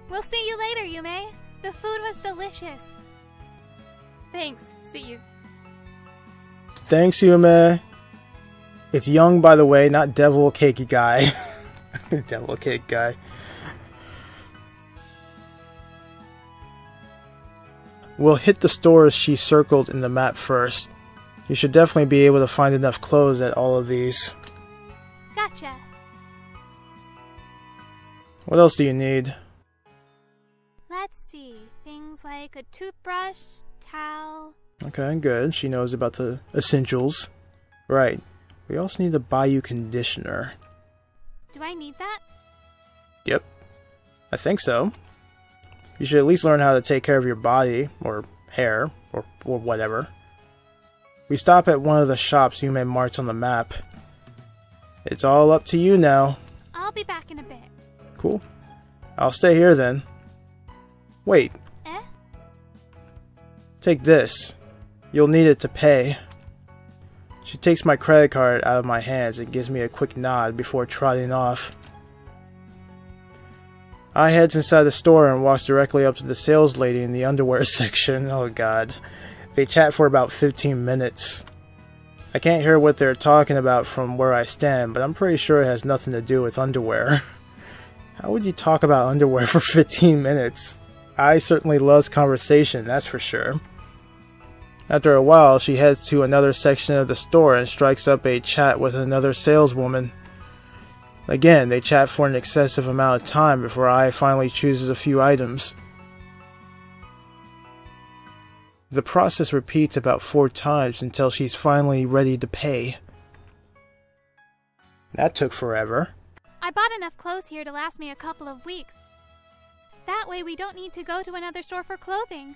We'll see you later, Yume. The food was delicious. Thanks. See you. Thanks, Yume. It's Jung, by the way, not Devil Cake Guy. Devil Cake Guy. We'll hit the stores she circled in the map first. You should definitely be able to find enough clothes at all of these. Gotcha. What else do you need? Let's see. Things like a toothbrush, towel. Okay, good. She knows about the essentials. Right. We also need to buy you conditioner. Do I need that? Yep. I think so. You should at least learn how to take care of your body, or hair, or whatever. We stop at one of the shops Yume marked on the map. It's all up to you now. I'll be back in a bit. Cool. I'll stay here then. Wait. Eh? Take this. You'll need it to pay. She takes my credit card out of my hands and gives me a quick nod before trotting off. I heads inside the store and walks directly up to the sales lady in the underwear section. Oh god. They chat for about 15 minutes. I can't hear what they're talking about from where I stand, but I'm pretty sure it has nothing to do with underwear. How would you talk about underwear for 15 minutes? I certainly loves conversation, that's for sure. After a while, she heads to another section of the store and strikes up a chat with another saleswoman. Again, they chat for an excessive amount of time before I finally chooses a few items. The process repeats about 4 times until she's finally ready to pay. That took forever. I bought enough clothes here to last me a couple of weeks. That way we don't need to go to another store for clothing.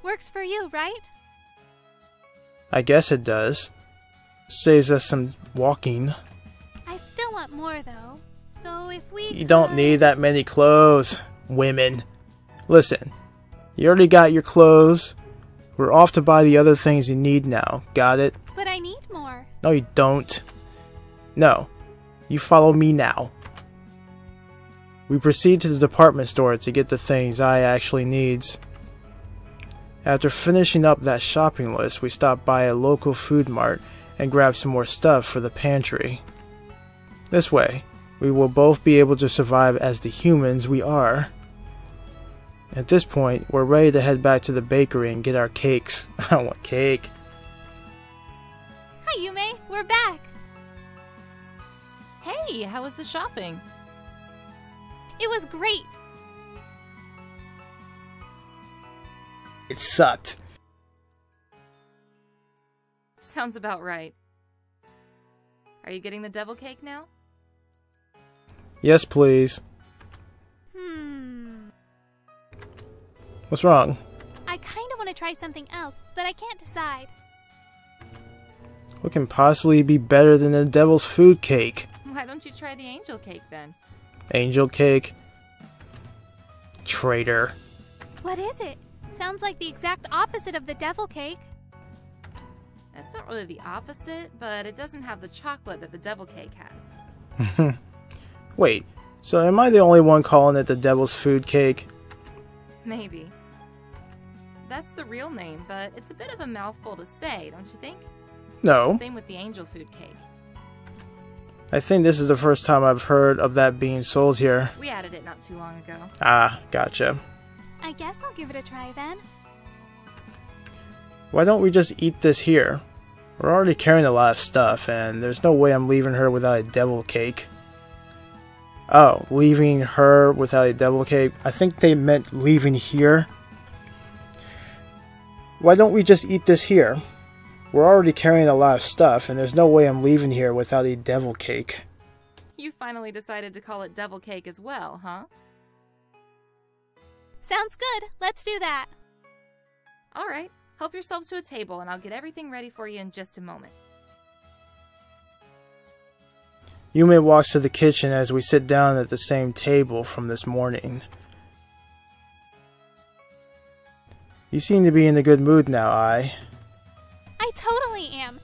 Works for you, right? I guess it does. Saves us some walking. I still want more though. So if we You don't need that many clothes, women. Listen, you already got your clothes. We're off to buy the other things you need now. Got it? But I need more. No, you don't. No. You follow me now. We proceed to the department store to get the things I actually needs. After finishing up that shopping list, we stop by a local food mart and grab some more stuff for the pantry. This way, we will both be able to survive as the humans we are. At this point, we're ready to head back to the bakery and get our cakes. I want cake. Hi Yume, we're back. Hey, how was the shopping? It was great. It sucked. Sounds about right. Are you getting the devil cake now? Yes, please. What's wrong? I kind of want to try something else, but I can't decide. What can possibly be better than the devil's food cake? Why don't you try the angel cake then? Angel cake? Traitor. What is it? Sounds like the exact opposite of the devil cake. It's not really the opposite, but it doesn't have the chocolate that the devil cake has. Wait, so am I the only one calling it the devil's food cake? Maybe. That's the real name, but it's a bit of a mouthful to say, don't you think? No. Same with the angel food cake. I think this is the first time I've heard of that being sold here. We added it not too long ago. Ah, gotcha. I guess I'll give it a try then. Why don't we just eat this here? We're already carrying a lot of stuff, and there's no way I'm leaving her without a devil cake. Oh, leaving her without a devil cake? I think they meant leaving here. Why don't we just eat this here? We're already carrying a lot of stuff, and there's no way I'm leaving here without a devil cake. You finally decided to call it devil cake as well, huh? Sounds good. Let's do that. Alright, help yourselves to a table and I'll get everything ready for you in just a moment. Yume walks to the kitchen as we sit down at the same table from this morning. You seem to be in a good mood now, I totally am.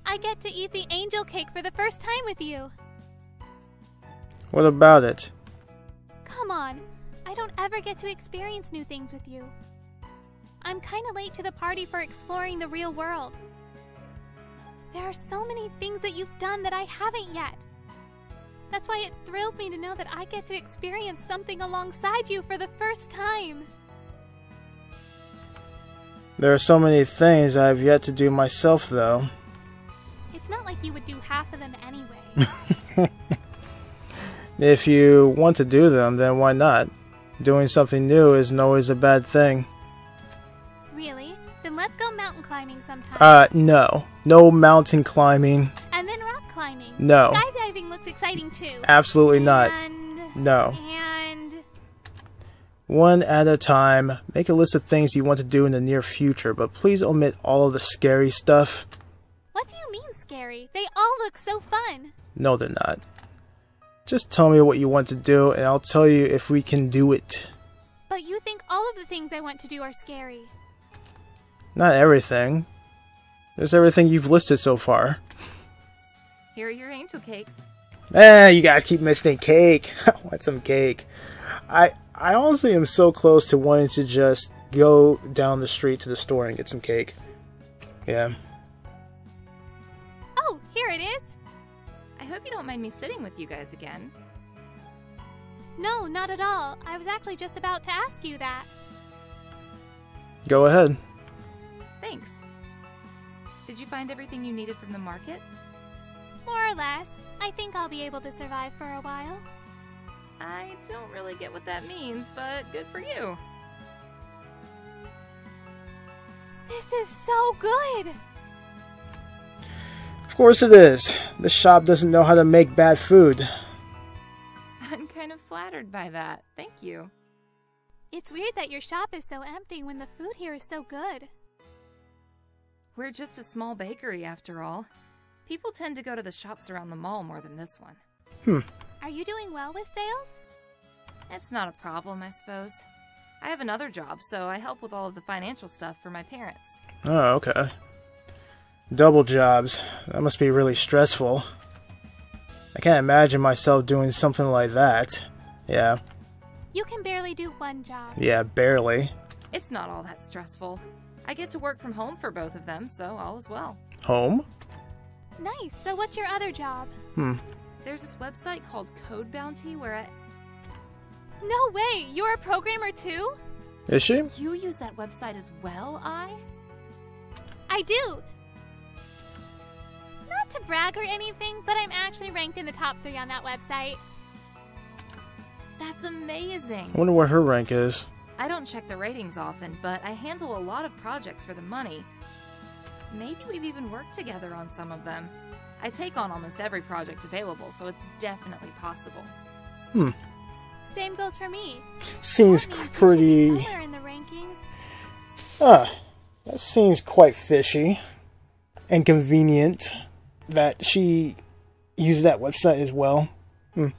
I get to eat the angel cake for the first time with you. What about it? Come on, I don't ever get to experience new things with you. I'm kinda late to the party for exploring the real world. There are so many things that you've done that I haven't yet. That's why it thrills me to know that I get to experience something alongside you for the first time. There are so many things I have yet to do myself, though. It's not like you would do half of them anyway. If you want to do them, then why not? Doing something new isn't always a bad thing. Really? Then let's go mountain climbing sometime. No. No mountain climbing. And then rock climbing. No. Skydiving looks exciting too. Absolutely not. No. And... One at a time. Make a list of things you want to do in the near future, but please omit all of the scary stuff. What do you mean scary? They all look so fun. No, they're not. Just tell me what you want to do, and I'll tell you if we can do it. But you think all of the things I want to do are scary. Not everything. There's everything you've listed so far. Here are your angel cakes. You guys keep mentioning cake. I want some cake. I honestly am so close to wanting to just go down the street to the store and get some cake. Yeah. Oh, here it is. I hope you don't mind me sitting with you guys again. No, not at all. I was actually just about to ask you that. Go ahead. Thanks. Did you find everything you needed from the market? More or less. I think I'll be able to survive for a while. I don't really get what that means, but good for you. This is so good! Of course it is. This shop doesn't know how to make bad food. I'm kind of flattered by that. Thank you. It's weird that your shop is so empty when the food here is so good. We're just a small bakery after all. People tend to go to the shops around the mall more than this one. Are you doing well with sales? It's not a problem, I suppose. I have another job, so I help with all of the financial stuff for my parents. Oh, okay. Double jobs. That must be really stressful. I can't imagine myself doing something like that. Yeah. You can barely do one job. Yeah, barely. It's not all that stressful. I get to work from home for both of them, so all is well. Home? Nice. So what's your other job? There's this website called Code Bounty where No way! You're a programmer too? Is she? You use that website as well, I do! Not to brag or anything, but I'm actually ranked in the top 3 on that website. That's amazing! I wonder what her rank is. I don't check the ratings often, but I handle a lot of projects for the money. Maybe we've even worked together on some of them. I take on almost every project available, so it's definitely possible. Same goes for me. Seems That means pretty... you should be somewhere in the rankings. That seems quite fishy. And convenient that she used that website as well. What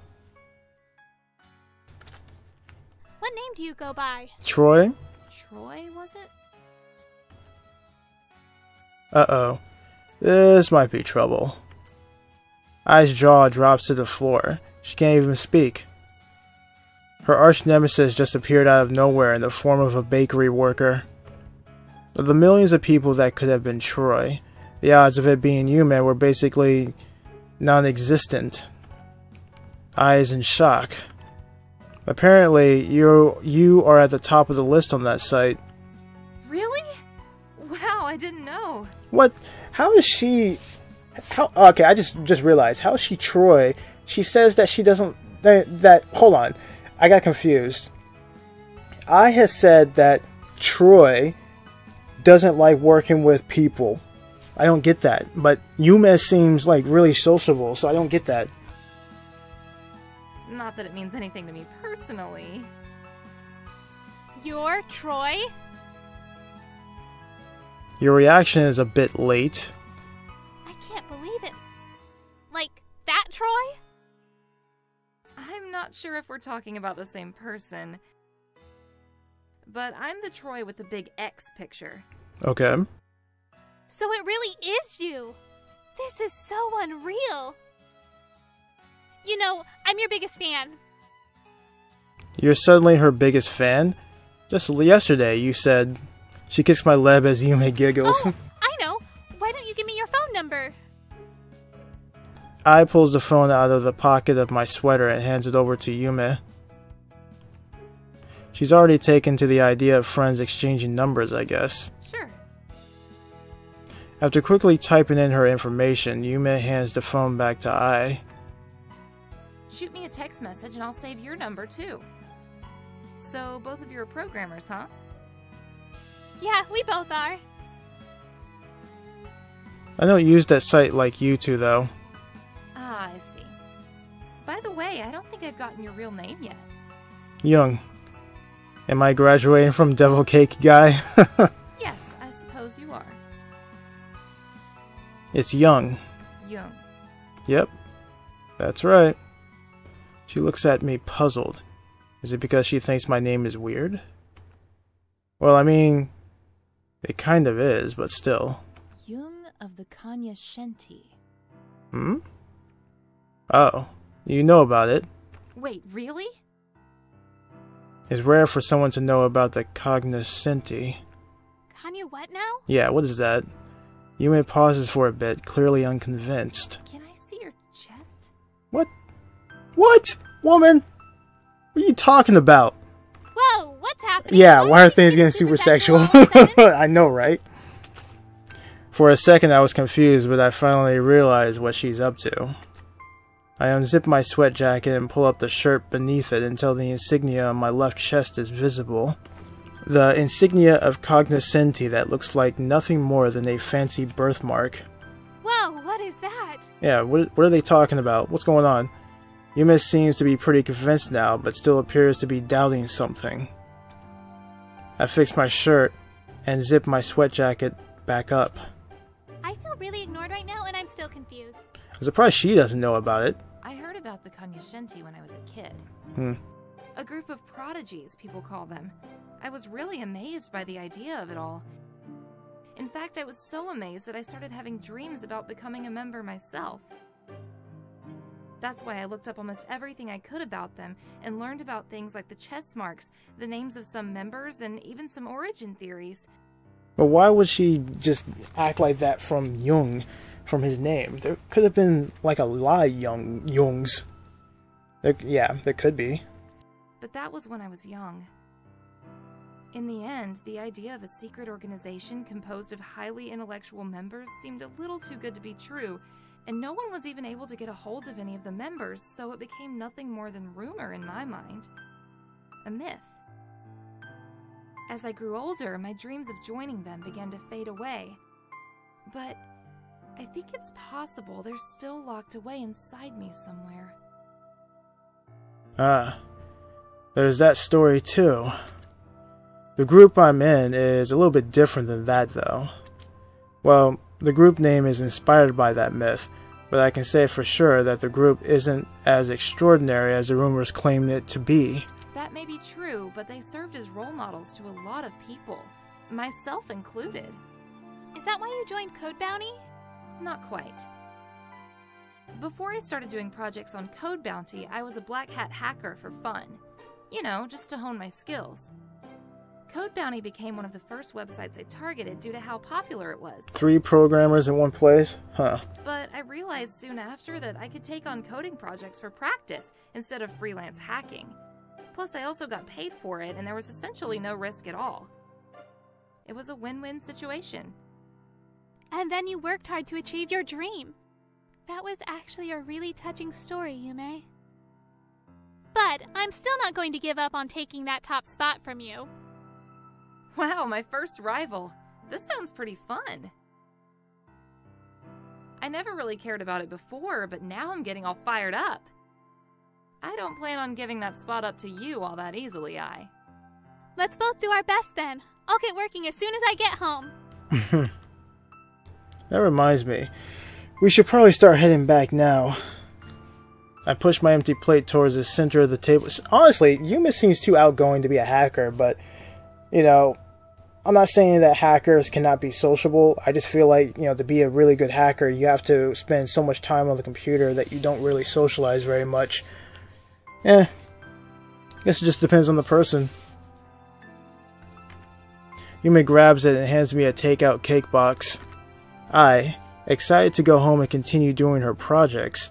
name do you go by? Troy? Troy, was it? Uh-oh. This might be trouble. Ai's jaw drops to the floor. She can't even speak. Her arch nemesis just appeared out of nowhere in the form of a bakery worker. Of the millions of people that could have been Troy, the odds of it being Yume were basically non-existent. Ai is in shock. Apparently, you are at the top of the list on that site. Really? Wow, I didn't know. What? How is she... Okay, I just realized. How is she Troy? She says that she doesn't... Hold on. I got confused. I had said that Troy doesn't like working with people. I don't get that. But Yume seems like really sociable, so I don't get that. Not that it means anything to me personally. You're Troy? Your reaction is a bit late. I can't believe it. Like, that Troy? I'm not sure if we're talking about the same person. But I'm the Troy with the big X picture. Okay. So it really is you. This is so unreal. You know, I'm your biggest fan. You're suddenly her biggest fan? Just yesterday you said, she kissed my lab as Yume giggles. Oh, I know. Why don't you give me your phone number? I pulls the phone out of the pocket of my sweater and hands it over to Yume. She's already taken to the idea of friends exchanging numbers, I guess. Sure. After quickly typing in her information, Yume hands the phone back to I. Shoot me a text message and I'll save your number too. So, both of you are programmers, huh? Yeah, we both are. I don't use that site like you two, though. Ah, I see. By the way, I don't think I've gotten your real name yet. Jung. Am I graduating from Devil Cake Guy? Yes, I suppose you are. It's Jung. Jung. Yep, that's right. She looks at me puzzled. Is it because she thinks my name is weird? Well, I mean, it kind of is, but still. Jung of the Kanya Shenti. Hmm? Oh, you know about it. Wait, really? It's rare for someone to know about the cognoscenti. Kanya what now? Yeah, what is that? Yume pauses for a bit, clearly unconvinced. Can I see your chest? What? What? Woman? What are you talking about? Whoa, what's happening? Yeah, why are things getting super sexual? I know, right? For a second I was confused, but I finally realized what she's up to. I unzip my sweat jacket and pull up the shirt beneath it until the insignia on my left chest is visible. The insignia of cognoscenti that looks like nothing more than a fancy birthmark. Whoa, what is that? Yeah, what are they talking about? What's going on? Yume seems to be pretty convinced now, but still appears to be doubting something. I fix my shirt and zip my sweat jacket back up. I feel really ignored right now, and I'm still confused. I'm surprised she doesn't know about it. I heard about the Kanya Shenti when I was a kid. A group of prodigies, people call them. I was really amazed by the idea of it all. In fact, I was so amazed that I started having dreams about becoming a member myself. That's why I looked up almost everything I could about them and learned about things like the chest marks, the names of some members, and even some origin theories. But why would she just act like that from Jung, from his name? There could have been like a lot of Jungs. There could be. But that was when I was young. In the end, the idea of a secret organization composed of highly intellectual members seemed a little too good to be true, and no one was even able to get a hold of any of the members, so it became nothing more than rumor in my mind. A myth. As I grew older, my dreams of joining them began to fade away. But I think it's possible they're still locked away inside me somewhere. Ah, there's that story too. The group I'm in is a little bit different than that, though. Well, the group name is inspired by that myth, but I can say for sure that the group isn't as extraordinary as the rumors claim it to be. That may be true, but they served as role models to a lot of people, myself included. Is that why you joined Code Bounty? Not quite. Before I started doing projects on Code Bounty, I was a black hat hacker for fun. You know, just to hone my skills. Code Bounty became one of the first websites I targeted due to how popular it was. 3 programmers in one place? Huh. But I realized soon after that I could take on coding projects for practice instead of freelance hacking. Plus, I also got paid for it, and there was essentially no risk at all. It was a win-win situation. And then you worked hard to achieve your dream. That was actually a really touching story, Yume. But I'm still not going to give up on taking that top spot from you. Wow, my first rival. This sounds pretty fun. I never really cared about it before, but now I'm getting all fired up. I don't plan on giving that spot up to you all that easily, Let's both do our best then. I'll get working as soon as I get home. That reminds me. We should probably start heading back now. I push my empty plate towards the center of the table. Honestly, Yume seems too outgoing to be a hacker, but, you know, I'm not saying that hackers cannot be sociable. I just feel like, to be a really good hacker, you have to spend so much time on the computer that you don't really socialize very much. I guess it just depends on the person. Yume grabs it and hands me a takeout cake box. I, excited to go home and continue doing her projects,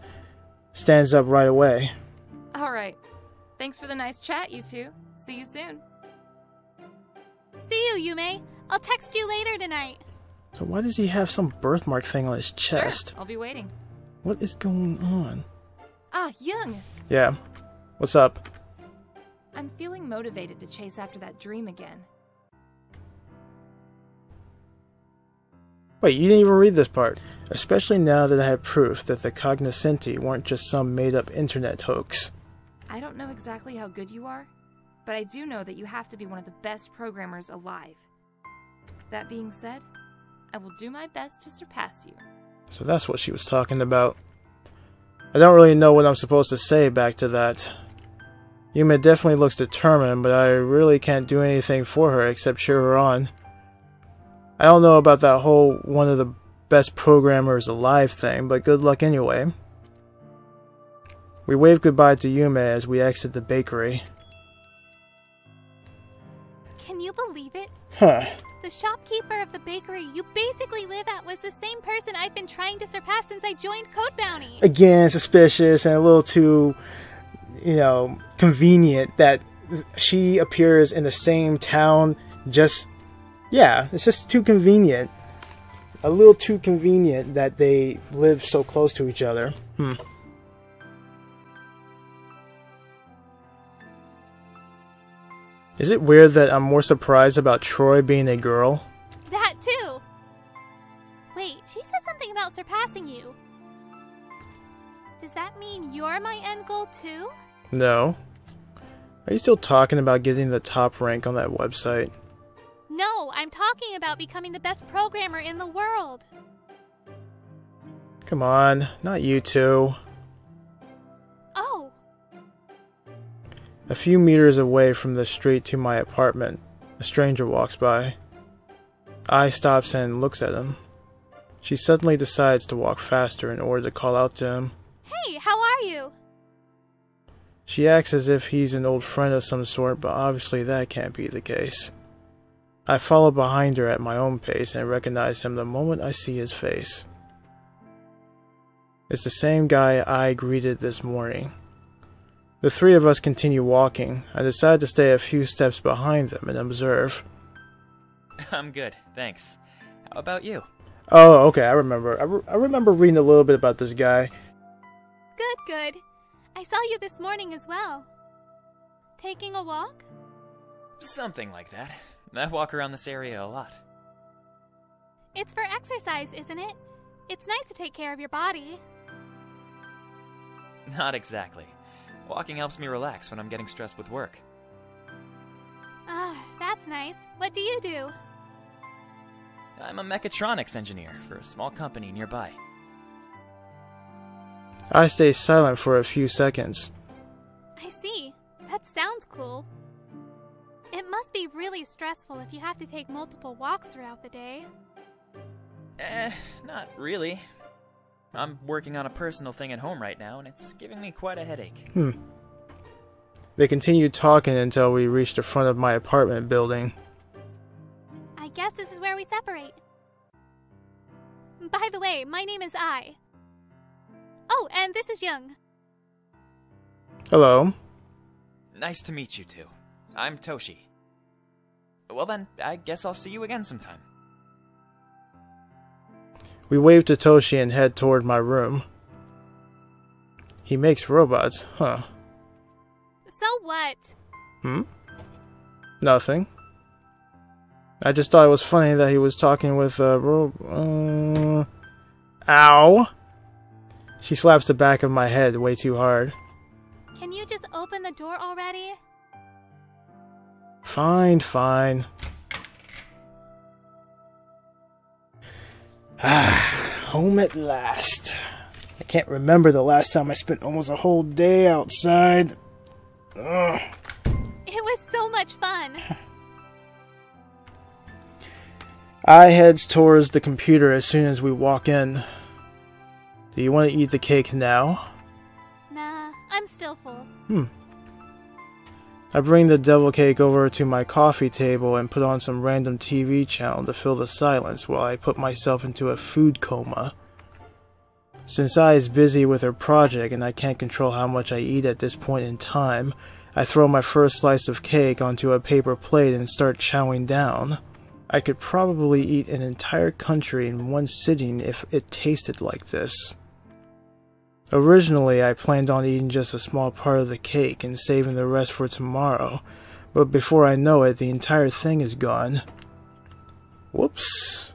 stands up right away. Alright. Thanks for the nice chat, you two. See you soon. See you, Yume. I'll text you later tonight. So why does he have some birthmark thing on his chest? Sure, I'll be waiting. What is going on? Ah, Jung! Yeah. What's up? I'm feeling motivated to chase after that dream again. Wait, you didn't even read this part. Especially now that I have proof that the cognoscenti weren't just some made-up internet hoax. I don't know exactly how good you are, but I do know that you have to be one of the best programmers alive. That being said, I will do my best to surpass you. So that's what she was talking about. I don't really know what I'm supposed to say back to that. Yume definitely looks determined, but I really can't do anything for her except cheer her on. I don't know about that whole one of the best programmers alive thing, but good luck anyway. We wave goodbye to Yume as we exit the bakery. Can you believe it? Huh. The shopkeeper of the bakery you basically live at was the same person I've been trying to surpass since I joined Code Bounty. Again, suspicious and a little too, convenient that she appears in the same town. It's just too convenient. A little too convenient that they live so close to each other. Is it weird that I'm more surprised about Troy being a girl? That too! Wait, she said something about surpassing you. Does that mean you're my end goal too? No. Are you still talking about getting the top rank on that website? No, I'm talking about becoming the best programmer in the world. Come on, not you two. Oh. A few meters away from the street to my apartment, a stranger walks by. I stops and looks at him. She suddenly decides to walk faster in order to call out to him. Hey, how are you? She acts as if he's an old friend of some sort, but obviously that can't be the case. I follow behind her at my own pace and recognize him the moment I see his face. It's the same guy I greeted this morning. The three of us continue walking. I decide to stay a few steps behind them and observe. I'm good, thanks. How about you? Oh, okay, I remember. I remember reading a little bit about this guy. Good. I saw you this morning as well. Taking a walk? Something like that. I walk around this area a lot. It's for exercise, isn't it? It's nice to take care of your body. Not exactly. Walking helps me relax when I'm getting stressed with work. That's nice. What do you do? I'm a mechatronics engineer for a small company nearby. I stay silent for a few seconds. I see. That sounds cool. It must be really stressful if you have to take multiple walks throughout the day. Not really. I'm working on a personal thing at home right now, and it's giving me quite a headache. They continued talking until we reached the front of my apartment building. I guess this is where we separate. By the way, my name is Ai. Oh, and this is Jung. Hello. Nice to meet you two. I'm Toshi. Well then, I guess I'll see you again sometime. We wave to Toshi and head toward my room. He makes robots, huh? So what? Nothing. I just thought it was funny that he was talking with a Ow! She slaps the back of my head way too hard. Can you just open the door already? Fine. Home at last. I can't remember the last time I spent almost a whole day outside. Ugh. It was so much fun. I heads towards the computer as soon as we walk in. Do you want to eat the cake now? Nah, I'm still full. I bring the devil cake over to my coffee table and put on some random TV channel to fill the silence while I put myself into a food coma. Since I is busy with her project and I can't control how much I eat at this point in time, I throw my first slice of cake onto a paper plate and start chowing down. I could probably eat an entire country in one sitting if it tasted like this. Originally, I planned on eating just a small part of the cake and saving the rest for tomorrow, but before I know it, the entire thing is gone. Whoops.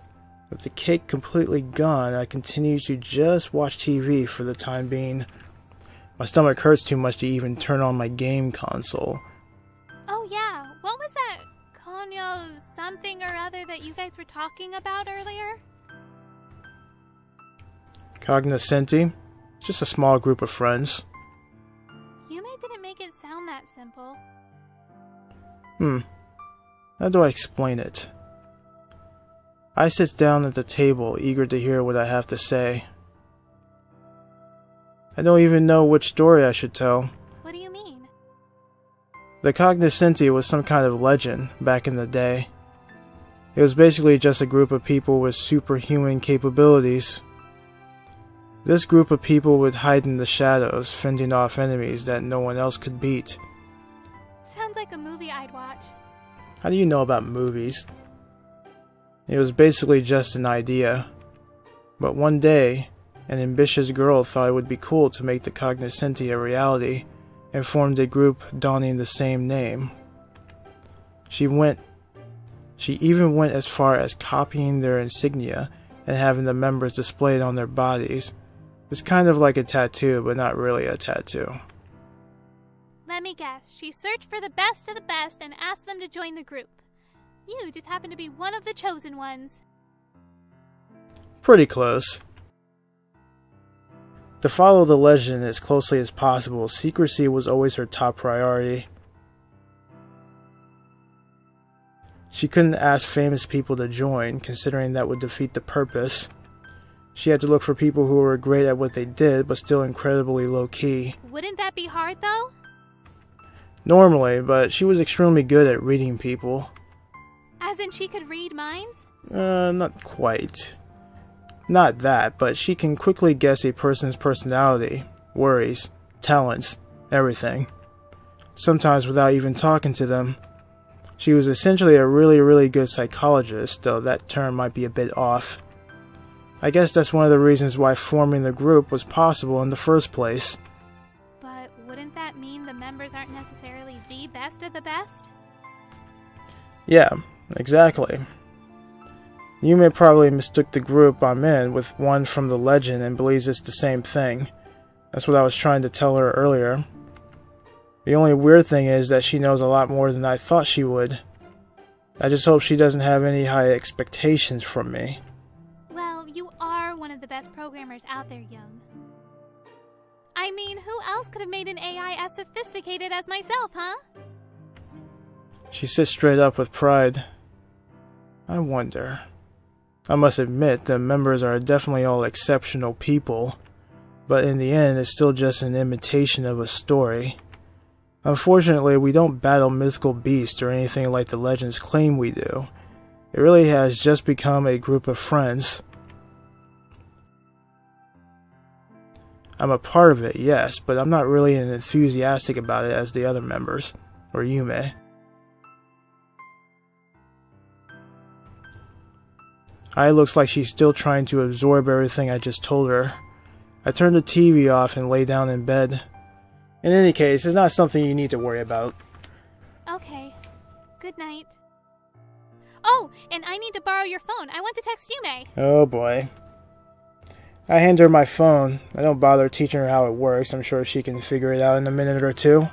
With the cake completely gone, I continue to just watch TV for the time being. My stomach hurts too much to even turn on my game console. Oh yeah, what was that Konyo something or other that you guys were talking about earlier? Cognoscenti? Just a small group of friends. Yume didn't make it sound that simple. How do I explain it? I sit down at the table, eager to hear what I have to say. I don't even know which story I should tell. What do you mean? The Cognoscenti was some kind of legend back in the day. It was basically just a group of people with superhuman capabilities. This group of people would hide in the shadows, fending off enemies that no one else could beat. Sounds like a movie I'd watch. How do you know about movies? It was basically just an idea. But one day, an ambitious girl thought it would be cool to make the Cognoscenti a reality, and formed a group donning the same name. She even went as far as copying their insignia and having the members displayed on their bodies. It's kind of like a tattoo, but not really a tattoo. Let me guess, she searched for the best of the best and asked them to join the group. You just happen to be one of the chosen ones. Pretty close. To follow the legend as closely as possible, secrecy was always her top priority. She couldn't ask famous people to join, considering that would defeat the purpose. She had to look for people who were great at what they did, but still incredibly low-key. Wouldn't that be hard, though? Normally, but she was extremely good at reading people. As in she could read minds? Not quite. Not that, but she can quickly guess a person's personality, worries, talents, everything. Sometimes without even talking to them. She was essentially a really good psychologist, though that term might be a bit off. I guess that's one of the reasons why forming the group was possible in the first place. But wouldn't that mean the members aren't necessarily the best of the best? Yeah, exactly. Yume probably mistook the group I'm in with one from the legend and believes it's the same thing. That's what I was trying to tell her earlier. The only weird thing is that she knows a lot more than I thought she would. I just hope she doesn't have any high expectations from me. Well, you are one of the best programmers out there, Jung. I mean, who else could have made an AI as sophisticated as myself, huh? She sits straight up with pride. I wonder. I must admit, the members are definitely all exceptional people, but in the end, it's still just an imitation of a story. Unfortunately, we don't battle mythical beasts or anything like the legends claim we do. It really has just become a group of friends. I'm a part of it, yes, but I'm not really as enthusiastic about it as the other members, or Yume. Ai looks like she's still trying to absorb everything I just told her. I turned the TV off and lay down in bed. In any case, it's not something you need to worry about. Okay. Good night. Oh, and I need to borrow your phone. I want to text Yume. Oh boy. I hand her my phone. I don't bother teaching her how it works. I'm sure she can figure it out in a minute or two.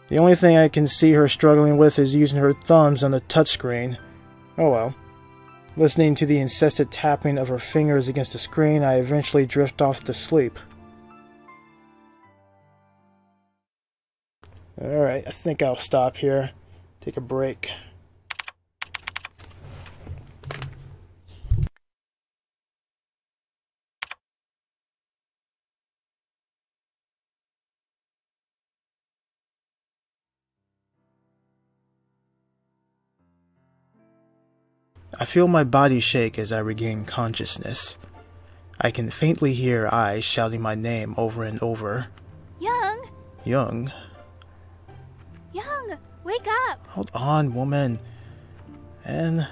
The only thing I can see her struggling with is using her thumbs on the touchscreen. Oh well. Listening to the incessant tapping of her fingers against the screen, I eventually drift off to sleep. Alright, I think I'll stop here. Take a break. I feel my body shake as I regain consciousness. I can faintly hear eyes shouting my name over and over. Jung! Jung? Jung! Wake up! Hold on, woman. And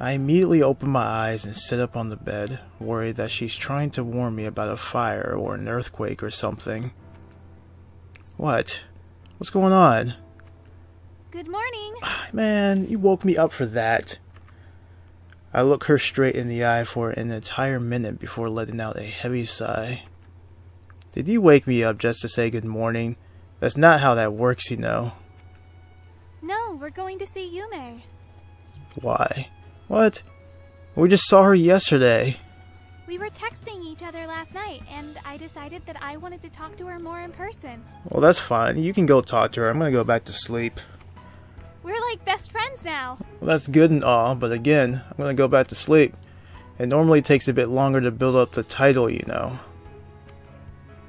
I immediately open my eyes and sit up on the bed, worried that she's trying to warn me about a fire or an earthquake or something. What? What's going on? Good morning! Man, you woke me up for that. I look her straight in the eye for an entire minute before letting out a heavy sigh. Did you wake me up just to say good morning? That's not how that works, you know. No, we're going to see Yume. Why? What? We just saw her yesterday. We were texting each other last night, and I decided that I wanted to talk to her more in person. Well, that's fine. You can go talk to her. I'm gonna go back to sleep. We're like best friends now. Well, that's good and all, but again, I'm gonna go back to sleep. It normally takes a bit longer to build up the title, you know.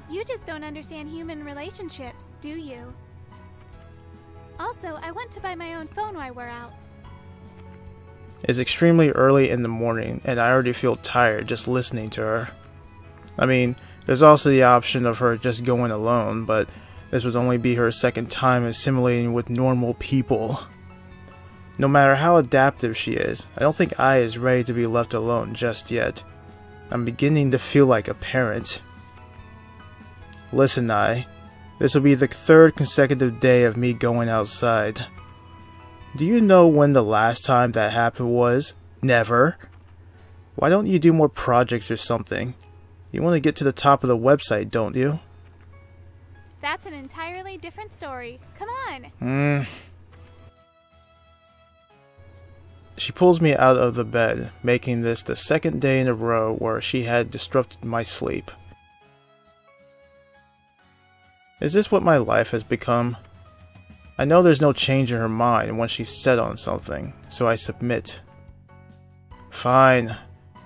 You just don't understand human relationships, do you? Also, I went to buy my own phone while we're out. It's extremely early in the morning, and I already feel tired just listening to her. I mean, there's also the option of her just going alone, but this would only be her second time assimilating with normal people. No matter how adaptive she is, I don't think Ai is ready to be left alone just yet. I'm beginning to feel like a parent. Listen, Ai, this will be the third consecutive day of me going outside. Do you know when the last time that happened was? Never. Why don't you do more projects or something? You want to get to the top of the website, don't you? That's an entirely different story. Come on. She pulls me out of the bed, making this the second day in a row where she had disrupted my sleep. Is this what my life has become? I know there's no change in her mind once she's set on something, so I submit. Fine,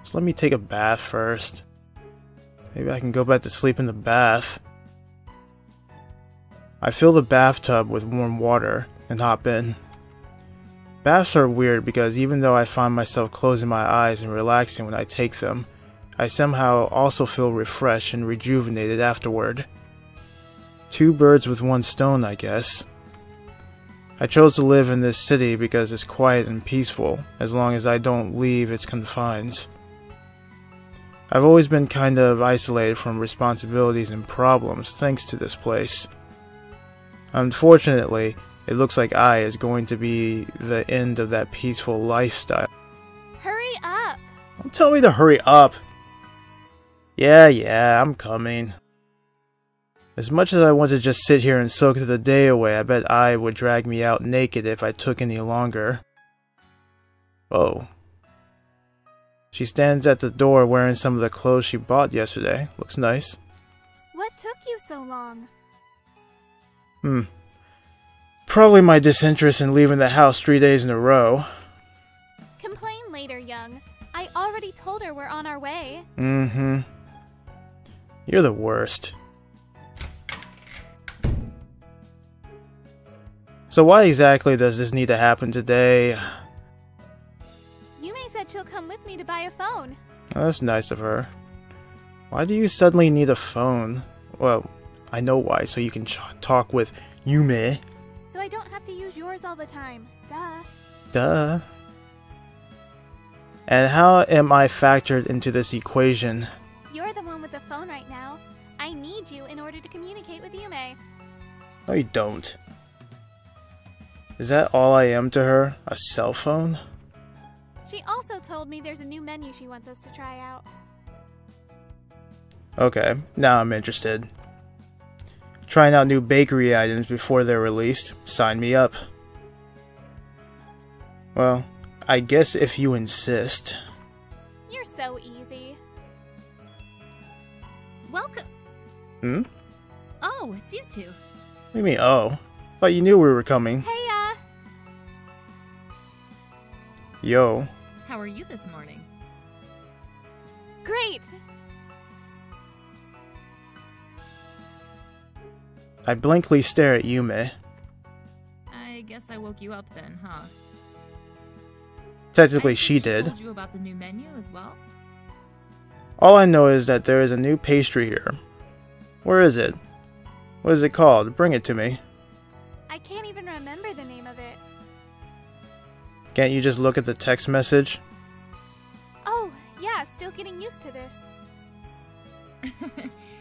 just let me take a bath first. Maybe I can go back to sleep in the bath. I fill the bathtub with warm water and hop in. Baths are weird because even though I find myself closing my eyes and relaxing when I take them, I somehow also feel refreshed and rejuvenated afterward. Two birds with one stone, I guess. I chose to live in this city because it's quiet and peaceful, as long as I don't leave its confines. I've always been kind of isolated from responsibilities and problems thanks to this place. Unfortunately, it looks like Ai is going to be the end of that peaceful lifestyle. Hurry up! Don't tell me to hurry up! Yeah, I'm coming. As much as I want to just sit here and soak the day away, I bet Ai would drag me out naked if I took any longer. Oh. She stands at the door wearing some of the clothes she bought yesterday. Looks nice. What took you so long? Probably my disinterest in leaving the house 3 days in a row. Complain later, Jung. I already told her we're on our way. You're the worst. So why exactly does this need to happen today? Yume said she'll come with me to buy a phone. Oh, that's nice of her. Why do you suddenly need a phone? Well, I know why, so you can talk with Yume. So I don't have to use yours all the time. Duh. Duh. And how am I factored into this equation? You're the one with the phone right now. I need you in order to communicate with Yume. No, you don't. Is that all I am to her? A cell phone? She also told me there's a new menu she wants us to try out. Okay, now I'm interested. Trying out new bakery items before they're released. Sign me up. Well, I guess if you insist. You're so easy. Welcome. Oh, it's you two. What do you mean, oh? Thought you knew we were coming. Hey, Yo. How are you this morning? Great! I blankly stare at Yume. I guess I woke you up then, huh? Technically, I she think did. Told you about the new menu as well. All I know is that there is a new pastry here. Where is it? What is it called? Bring it to me. I can't even remember the name of it. Can't you just look at the text message? Oh, yeah, still getting used to this.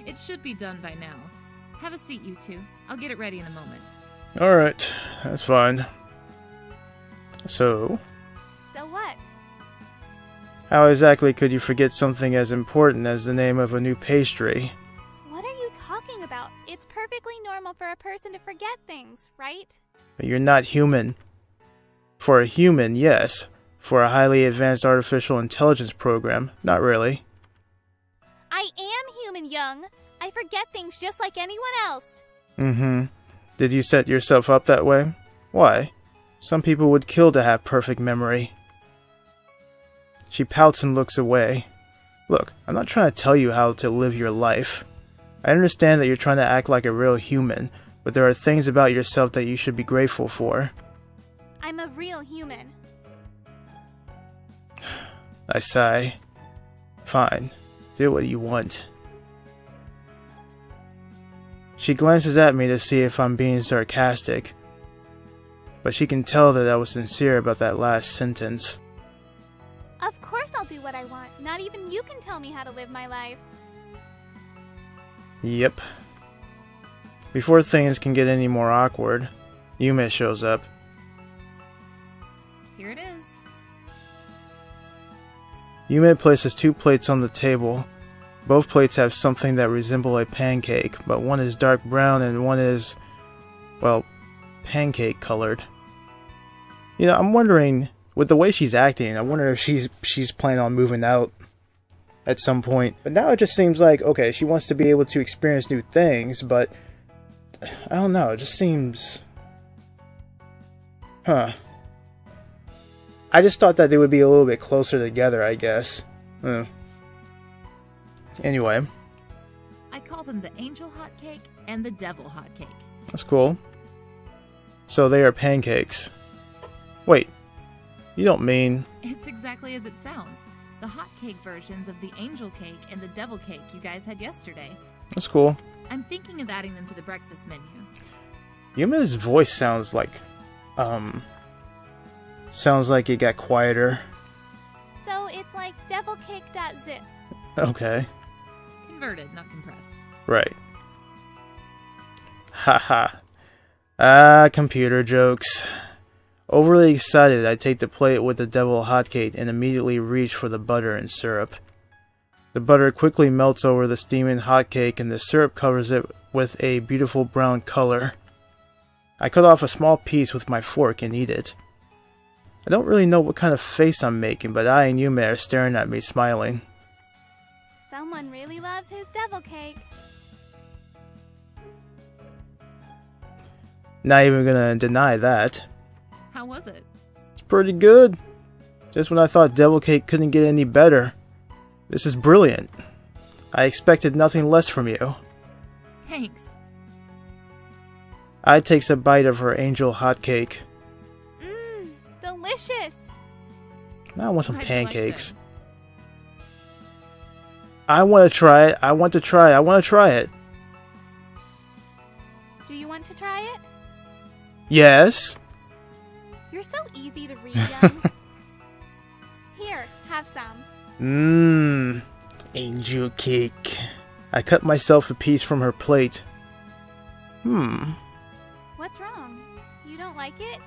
It should be done by now. Have a seat, you two. I'll get it ready in a moment. Alright, that's fine. So, So what? how exactly could you forget something as important as the name of a new pastry? What are you talking about? It's perfectly normal for a person to forget things, right? But you're not human. For a human, yes. For a highly advanced artificial intelligence program, not really. I am human, Jung. I forget things just like anyone else. Mm-hmm. Did you set yourself up that way? Why? Some people would kill to have perfect memory. She pouts and looks away. Look, I'm not trying to tell you how to live your life. I understand that you're trying to act like a real human, but there are things about yourself that you should be grateful for. I'm a real human. I sigh. Fine. Do what you want. She glances at me to see if I'm being sarcastic, but she can tell that I was sincere about that last sentence. Of course I'll do what I want. Not even you can tell me how to live my life. Yep. Before things can get any more awkward, Yume shows up. Here it is. Yume places 2 plates on the table. Both plates have something that resemble a pancake, but one is dark brown and one is, well, pancake colored. You know, I'm wondering, with the way she's acting, I wonder if she's planning on moving out at some point. But now it just seems like, okay, she wants to be able to experience new things, but I don't know, it just seems... Huh. I just thought that they would be a little bit closer together, I guess. Anyway. I call them the angel hot cake and the devil hot cake. That's cool. So they are pancakes. Wait. You don't mean... It's exactly as it sounds. The hot cake versions of the angel cake and the devil cake you guys had yesterday. That's cool. I'm thinking of adding them to the breakfast menu. Yume's voice sounds like... Sounds like it got quieter. So it's like devilcake.zip. Okay. Converted, not compressed. Right. Haha. Computer jokes. Overly excited, I take the plate with the devil hotcake and immediately reach for the butter and syrup. The butter quickly melts over the steaming hotcake and the syrup covers it with a beautiful brown color. I cut off a small piece with my fork and eat it. I don't really know what kind of face I'm making, but I and Yume are staring at me smiling. Someone really loves his devil cake. Not even gonna deny that. How was it? It's pretty good. Just when I thought devil cake couldn't get any better. This is brilliant. I expected nothing less from you. Thanks. I takes a bite of her angel hotcake. Mmm, delicious. Now I want some How'd you like pancakes. them? I want to try it. I want to try it. Do you want to try it? Yes. You're so easy to read, Young. Here, have some. Mmm. Angel cake. I cut myself a piece from her plate. What's wrong? You don't like it?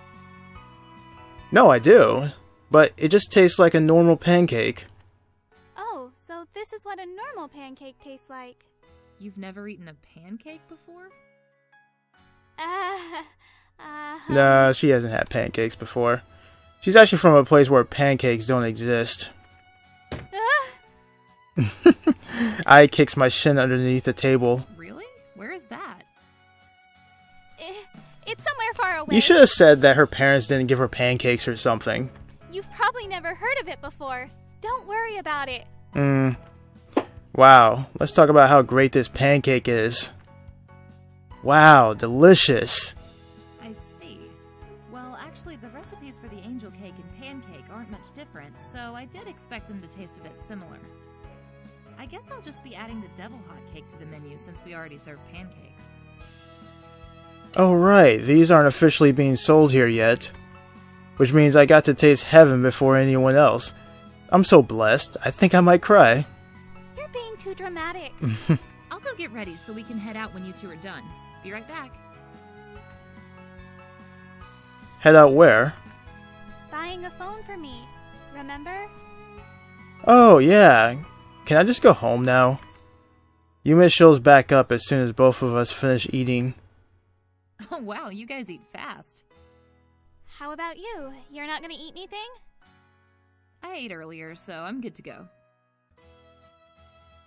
No, I do. But it just tastes like a normal pancake. Oh, so this is what a normal pancake tastes like. You've never eaten a pancake before? Nah, she hasn't had pancakes before. She's actually from a place where pancakes don't exist. I kicks my shin underneath the table. Really? Where is that? It's somewhere far away. You should have said that her parents didn't give her pancakes or something. You've probably never heard of it before. Don't worry about it. Wow, let's talk about how great this pancake is. Wow, delicious. I see. Well, actually, the recipes for the angel cake and pancake aren't much different, so I did expect them to taste a bit similar. I guess I'll just be adding the devil hot cake to the menu since we already serve pancakes. Oh right, these aren't officially being sold here yet. Which means I got to taste heaven before anyone else. I'm so blessed, I think I might cry. You're being too dramatic. I'll go get ready so we can head out when you two are done. Be right back. Head out where? Buying a phone for me, remember? Oh yeah, can I just go home now? Yume shows back up as soon as both of us finish eating. Oh wow, you guys eat fast. How about you? You're not gonna eat anything? I ate earlier, so I'm good to go.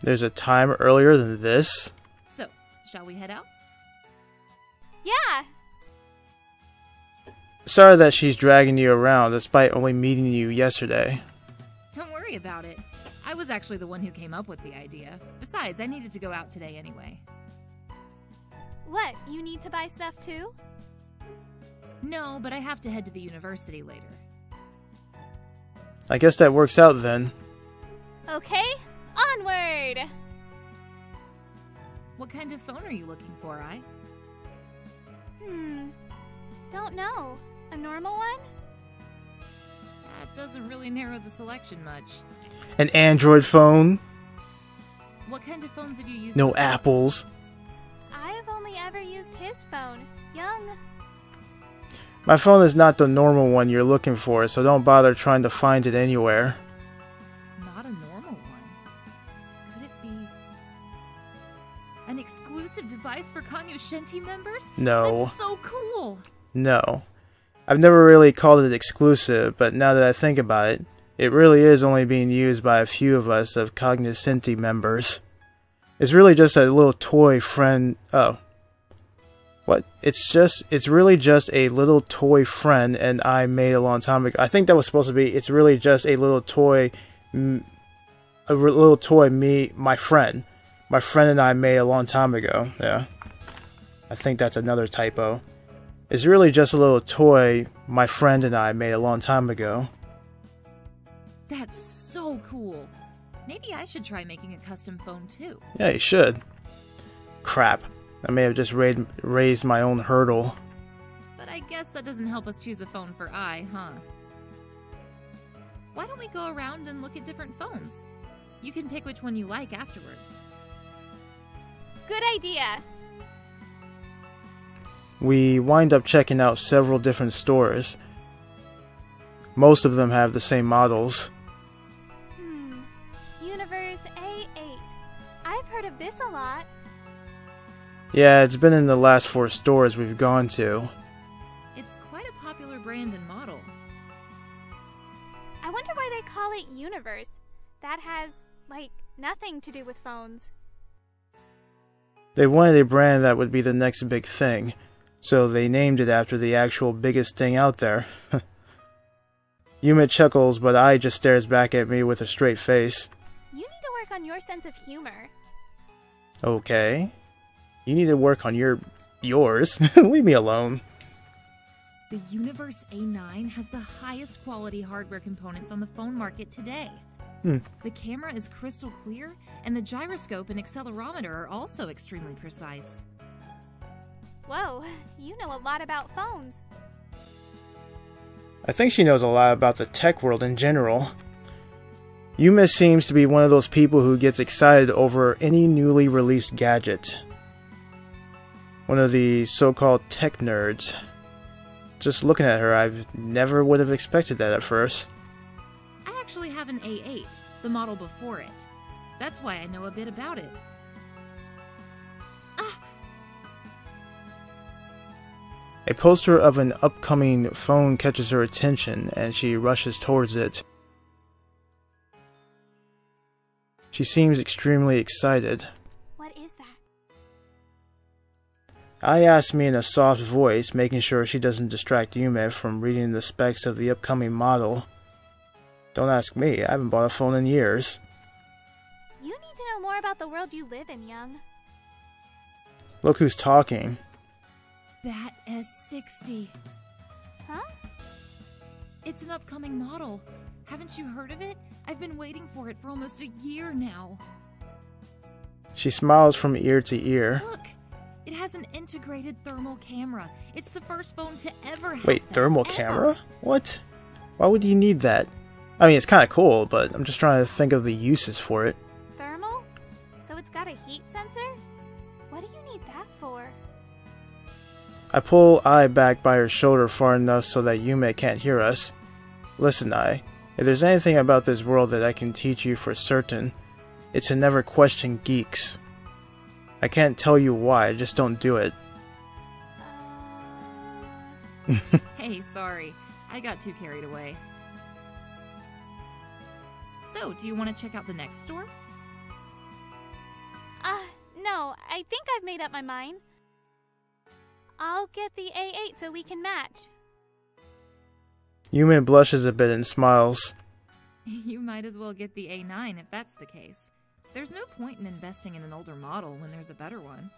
There's a time earlier than this? So, shall we head out? Yeah! Sorry that she's dragging you around despite only meeting you yesterday. Don't worry about it. I was actually the one who came up with the idea. Besides, I needed to go out today anyway. What, you need to buy stuff too? No, but I have to head to the university later. I guess that works out then. Okay, onward! What kind of phone are you looking for, I? Don't know. A normal one? That doesn't really narrow the selection much. An Android phone? What kind of phones have you used? No before? apples. I've only ever used his phone, Jung. My phone is not the normal one you're looking for, so don't bother trying to find it anywhere. Not a normal one. Could it be an exclusive device for Kanyoshinti members? No. That's so cool! No. I've never really called it exclusive, but now that I think about it, it really is only being used by a few of us of Cognoscenti members. It's really just a little toy friend. Oh. What? It's really just a little toy friend and I made a long time ago. I think that was supposed to be, it's really just a little toy, my friend. My friend and I made a long time ago. Yeah. I think that's another typo. It's really just a little toy my friend and I made a long time ago. That's so cool. Maybe I should try making a custom phone too. Yeah, you should. Crap. I may have just raised my own hurdle. But I guess that doesn't help us choose a phone for I, huh? Why don't we go around and look at different phones? You can pick which one you like afterwards. Good idea. We wind up checking out several different stores. Most of them have the same models. Universe A8. I've heard of this a lot. Yeah, it's been in the last 4 stores we've gone to. It's quite a popular brand and model. I wonder why they call it Universe. That has, like, nothing to do with phones. They wanted a brand that would be the next big thing, so they named it after the actual biggest thing out there. Yume chuckles, but I just stares back at me with a straight face. You need to work on your sense of humor. Okay. You need to work on yours. Leave me alone. The Universe A9 has the highest quality hardware components on the phone market today. The camera is crystal clear, and the gyroscope and accelerometer are also extremely precise. Whoa, you know a lot about phones. I think she knows a lot about the tech world in general. Yume seems to be one of those people who gets excited over any newly released gadget. One of the so-called tech nerds. Just looking at her, I never would have expected that at first. I actually have an A8, the model before it. That's why I know a bit about it. A poster of an upcoming phone catches her attention, and she rushes towards it. She seems extremely excited. What is that? I ask me in a soft voice, making sure she doesn't distract Yume from reading the specs of the upcoming model. Don't ask me, I haven't bought a phone in years. You need to know more about the world you live in, Jung. Look who's talking. That S60. Huh? It's an upcoming model. Haven't you heard of it? I've been waiting for it for almost a year now. She smiles from ear to ear. Look! It has an integrated thermal camera. It's the first phone to ever have Wait, that, thermal ever. camera? What? Why would you need that? I mean, it's kind of cool, but I'm just trying to think of the uses for it. Thermal? So it's got a heat sensor? What do you need that for? I pull Ai back by her shoulder far enough so that Yume can't hear us. Listen, Ai, if there's anything about this world that I can teach you for certain, it's to never question geeks. I can't tell you why, just don't do it. Hey, sorry. I got too carried away. So, do you want to check out the next store? No, I think I've made up my mind. I'll get the A8 so we can match. Yume blushes a bit and smiles. You might as well get the A9 if that's the case. There's no point in investing in an older model when there's a better one.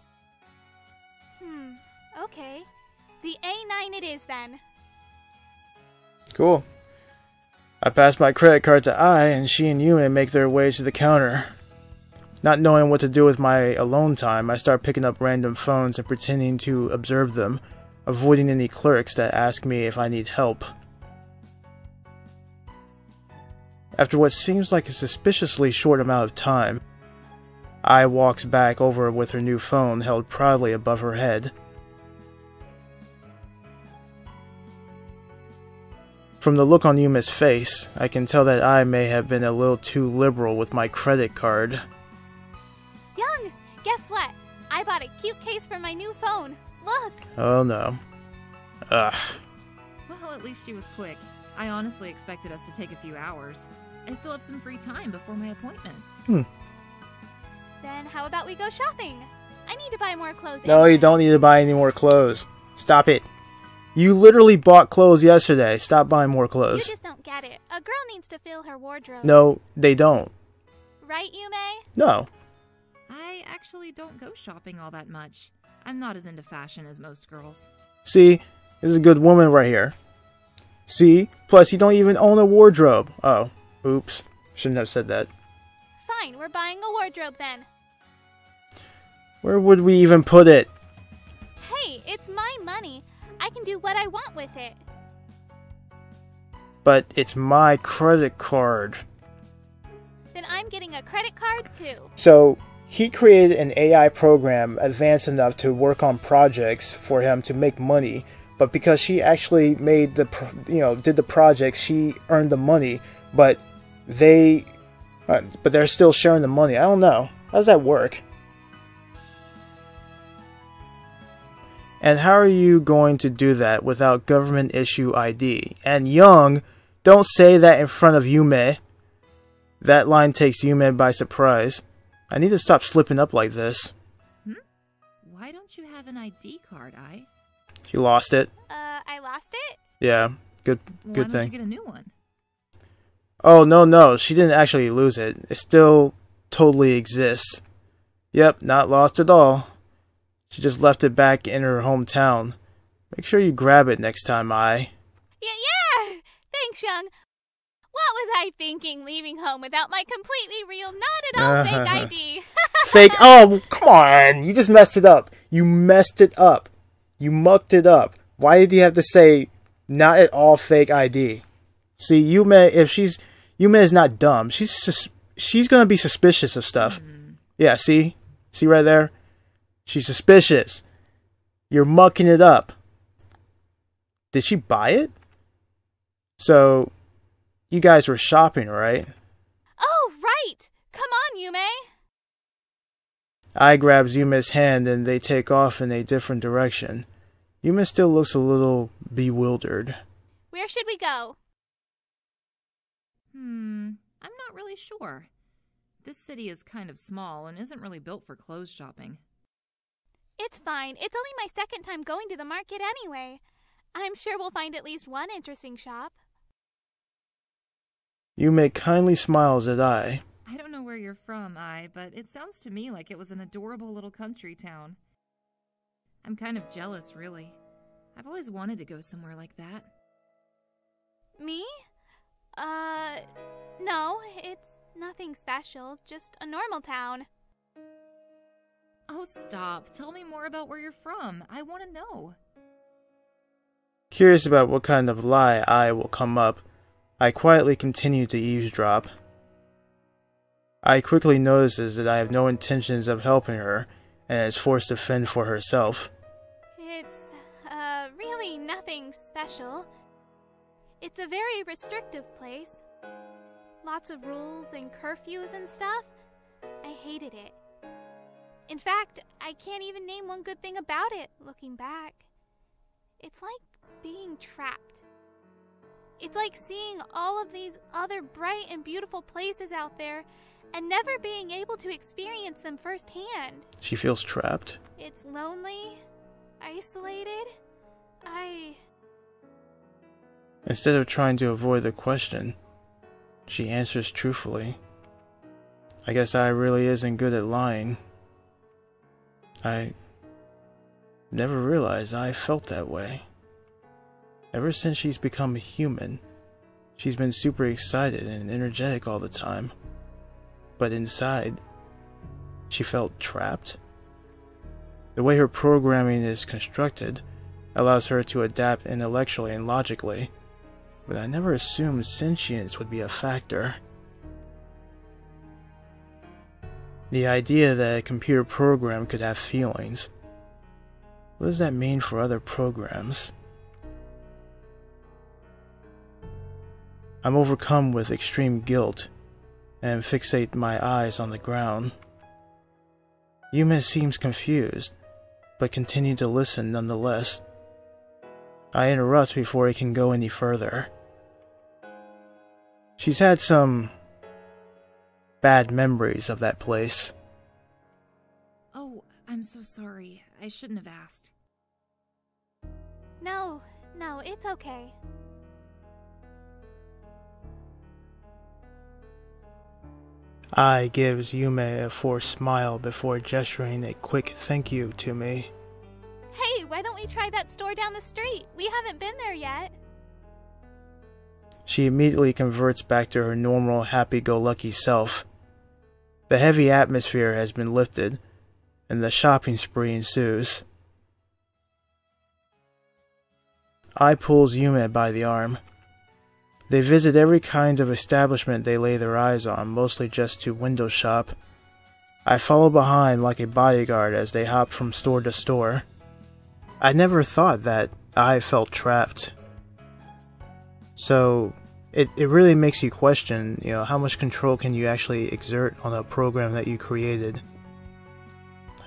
Okay. The A9 it is then. Cool. I pass my credit card to Ai, and she and Yume make their way to the counter. Not knowing what to do with my alone time, I start picking up random phones and pretending to observe them, avoiding any clerks that ask me if I need help. After what seems like a suspiciously short amount of time, Ai walks back over with her new phone held proudly above her head. From the look on Yume's face, I can tell that I may have been a little too liberal with my credit card. Jung, guess what? I bought a cute case for my new phone. Look! Oh no. Ugh. Well, at least she was quick. I honestly expected us to take a few hours. I still have some free time before my appointment. Then how about we go shopping? I need to buy more clothes. No, anyway. you don't need to buy any more clothes. Stop it. You literally bought clothes yesterday. Stop buying more You clothes. just don't get it. A girl needs to fill her wardrobe. No, they don't. Right, Yume? No. I actually don't go shopping all that much. I'm not as into fashion as most girls. See? This is a good woman right here. See? Plus, you don't even own a wardrobe. Oh. Oops. Shouldn't have said that. Fine, we're buying a wardrobe then. Where would we even put it? Hey, it's my money. I can do what I want with it. But it's my credit card. Then I'm getting a credit card too. So, he created an AI program advanced enough to work on projects for him to make money. But because she actually made did the projects, she earned the money. But they're still sharing the money. I don't know. How does that work? And how are you going to do that without government issue ID? And Jung, don't say that in front of Yume. That line takes Yume by surprise. I need to stop slipping up like this. Why don't you have an ID card, Ai? You lost it. I lost it? Yeah, good Why don't thing. you get a new one? Oh, no, she didn't actually lose it. It still totally exists. Yep, not lost at all. She just left it back in her hometown. Make sure you grab it next time, Ai. Yeah! Thanks, Jung. What was I thinking leaving home without my completely real, not at all fake ID? Fake? Oh, come on. You just messed it up. You messed it up. You mucked it up. Why did you have to say not at all fake ID? See, Yume is not dumb. She's going to be suspicious of stuff. Yeah, see? See right there? She's suspicious. You're mucking it up. Did she buy it? So, you guys were shopping, right? Oh, right! Come on, Yume! Ai grabs Yume's hand and they take off in a different direction. Yume still looks a little bewildered. Where should we go? I'm not really sure. This city is kind of small and isn't really built for clothes shopping. It's fine. It's only my second time going to the market anyway. I'm sure we'll find at least one interesting shop. Yume kindly smiles at Ai. I don't know where you're from, Ai, but it sounds to me like it was an adorable little country town. I'm kind of jealous, really. I've always wanted to go somewhere like that. Me? No, it's nothing special, just a normal town. Oh, stop. Tell me more about where you're from. I want to know. Curious about what kind of lie will come up, I quietly continue to eavesdrop. I quickly notices that I have no intentions of helping her, and is forced to fend for herself. It's, really nothing special. It's a very restrictive place. Lots of rules and curfews and stuff. I hated it. In fact, I can't even name one good thing about it, looking back. It's like being trapped. It's like seeing all of these other bright and beautiful places out there and never being able to experience them firsthand. She feels trapped. It's lonely, isolated. Instead of trying to avoid the question, she answers truthfully. I guess I really isn't good at lying. I never realized I felt that way. Ever since she's become human, she's been super excited and energetic all the time. But inside, she felt trapped. The way her programming is constructed allows her to adapt intellectually and logically, but I never assumed sentience would be a factor. The idea that a computer program could have feelings. What does that mean for other programs? I'm overcome with extreme guilt and fixate my eyes on the ground. Yume seems confused, but continue to listen nonetheless. I interrupt before he can go any further. She's had some bad memories of that place. Oh, I'm so sorry. I shouldn't have asked. No, it's okay. I gives Yume a forced smile before gesturing a quick thank you to me. Hey, why don't we try that store down the street? We haven't been there yet. She immediately converts back to her normal happy-go-lucky self. The heavy atmosphere has been lifted, and the shopping spree ensues. I pulls Yume by the arm. They visit every kind of establishment they lay their eyes on, mostly just to window shop. I follow behind like a bodyguard as they hop from store to store. I never thought that I felt trapped. So, it really makes you question, how much control can you actually exert on a program that you created?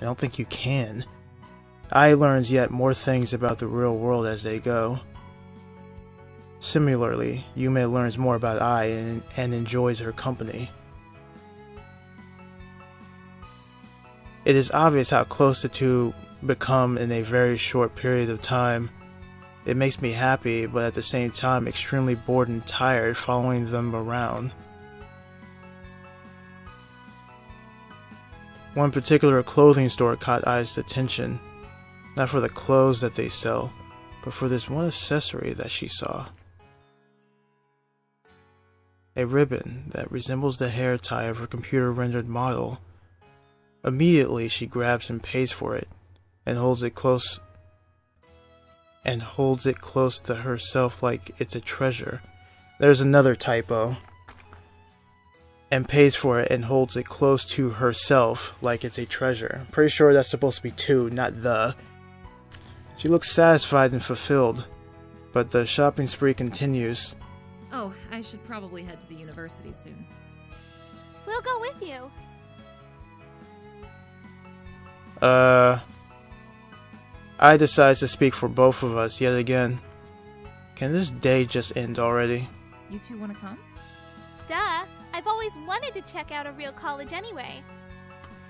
I don't think you can. I learns yet more things about the real world as they go. Similarly, Yume learns more about I and enjoys her company. It is obvious how close the two become in a very short period of time. It makes me happy, but at the same time extremely bored and tired following them around. One particular clothing store caught Ai's attention, not for the clothes that they sell, but for this one accessory that she saw. A ribbon that resembles the hair tie of her computer-rendered model. Immediately she grabs and pays for it, and holds it close to herself like it's a treasure. There's another typo. And pays for it and holds it close to herself like it's a treasure. Pretty sure that's supposed to be two, not the. She looks satisfied and fulfilled, but the shopping spree continues. Oh, I should probably head to the university soon. We'll go with you. I decides to speak for both of us yet again. Can this day just end already? You two want to come? Duh, I've always wanted to check out a real college anyway.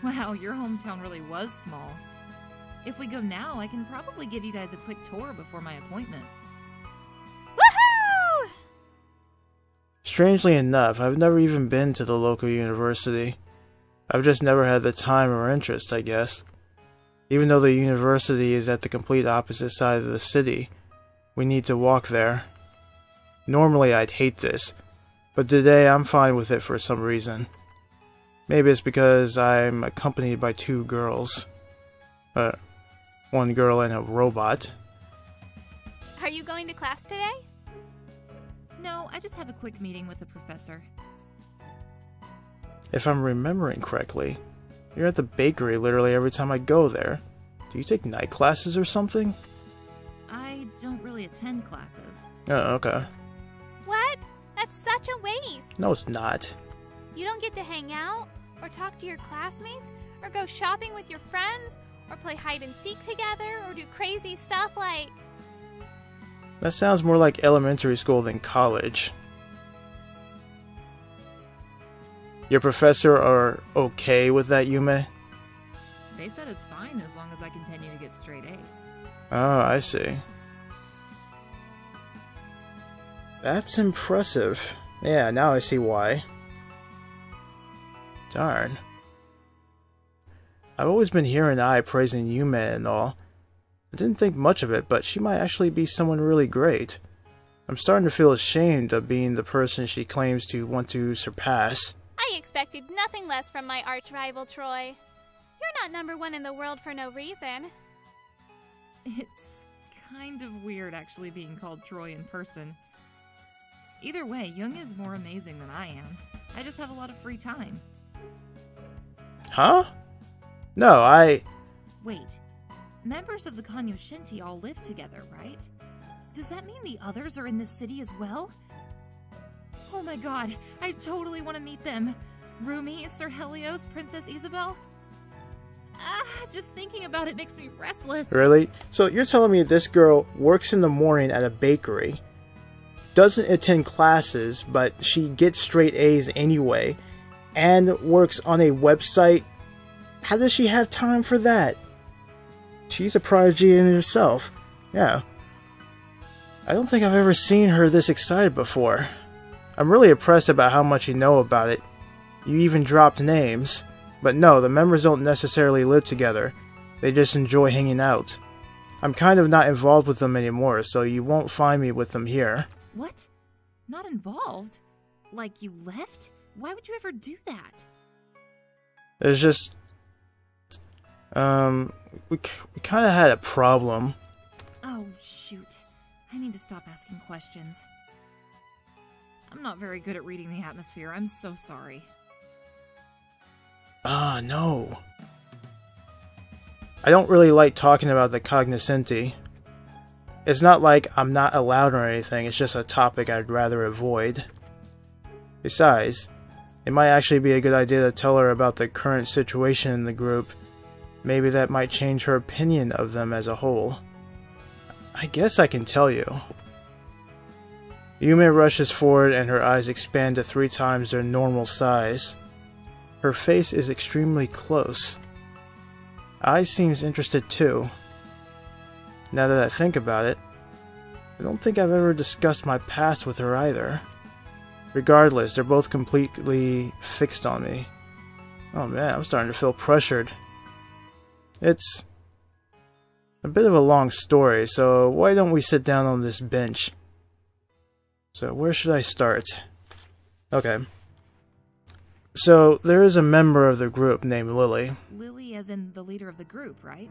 Wow, your hometown really was small. If we go now, I can probably give you guys a quick tour before my appointment. Woohoo! Strangely enough, I've never even been to the local university. I've just never had the time or interest, I guess. Even though the university is at the complete opposite side of the city, we need to walk there. Normally I'd hate this, but today I'm fine with it for some reason. Maybe it's because I'm accompanied by 2 girls. One girl and a robot. Are you going to class today? No, I just have a quick meeting with the professor. If I'm remembering correctly, you're at the bakery literally every time I go there. Do you take night classes or something? I don't really attend classes. Oh, okay. What? That's such a waste. No, it's not. You don't get to hang out, or talk to your classmates, or go shopping with your friends, or play hide and seek together, or do crazy stuff like... That sounds more like elementary school than college. Your professor are okay with that, Yume? They said it's fine as long as I continue to get straight A's. Oh, I see. That's impressive. Yeah, now I see why. Darn. I've always been hearing Ai praising Yume and all. I didn't think much of it, but she might actually be someone really great. I'm starting to feel ashamed of being the person she claims to want to surpass. I expected nothing less from my arch-rival Troy. You're not #1 in the world for no reason. It's kind of weird actually being called Troy in person. Either way, Jung is more amazing than I am. I just have a lot of free time. Huh? No, Wait. Members of the Kanyo Shinti all live together, right? Does that mean the others are in this city as well? Oh my god, I totally want to meet them. Rumi, Sir Helios, Princess Isabel. Just thinking about it makes me restless. Really? So you're telling me this girl works in the morning at a bakery, doesn't attend classes, but she gets straight A's anyway, and works on a website? How does she have time for that? She's a prodigy in herself. Yeah. I don't think I've ever seen her this excited before. I'm really impressed about how much you know about it. You even dropped names. But no, the members don't necessarily live together. They just enjoy hanging out. I'm kind of not involved with them anymore, so you won't find me with them here. What? Not involved? Like you left? Why would you ever do that? It's just... we kind of had a problem. Oh, shoot. I need to stop asking questions. I'm not very good at reading the atmosphere. I'm so sorry. Ah, no. I don't really like talking about the cognoscenti. It's not like I'm not allowed or anything, it's just a topic I'd rather avoid. Besides, it might actually be a good idea to tell her about the current situation in the group. Maybe that might change her opinion of them as a whole. I guess I can tell you. Yume rushes forward and her eyes expand to 3 times their normal size. Her face is extremely close. Ai seems interested too. Now that I think about it, I don't think I've ever discussed my past with her either. Regardless, they're both completely fixed on me. Oh man, I'm starting to feel pressured. It's a bit of a long story, so why don't we sit down on this bench? So where should I start? Okay. So there is a member of the group named Lily. Lily as in the leader of the group, right?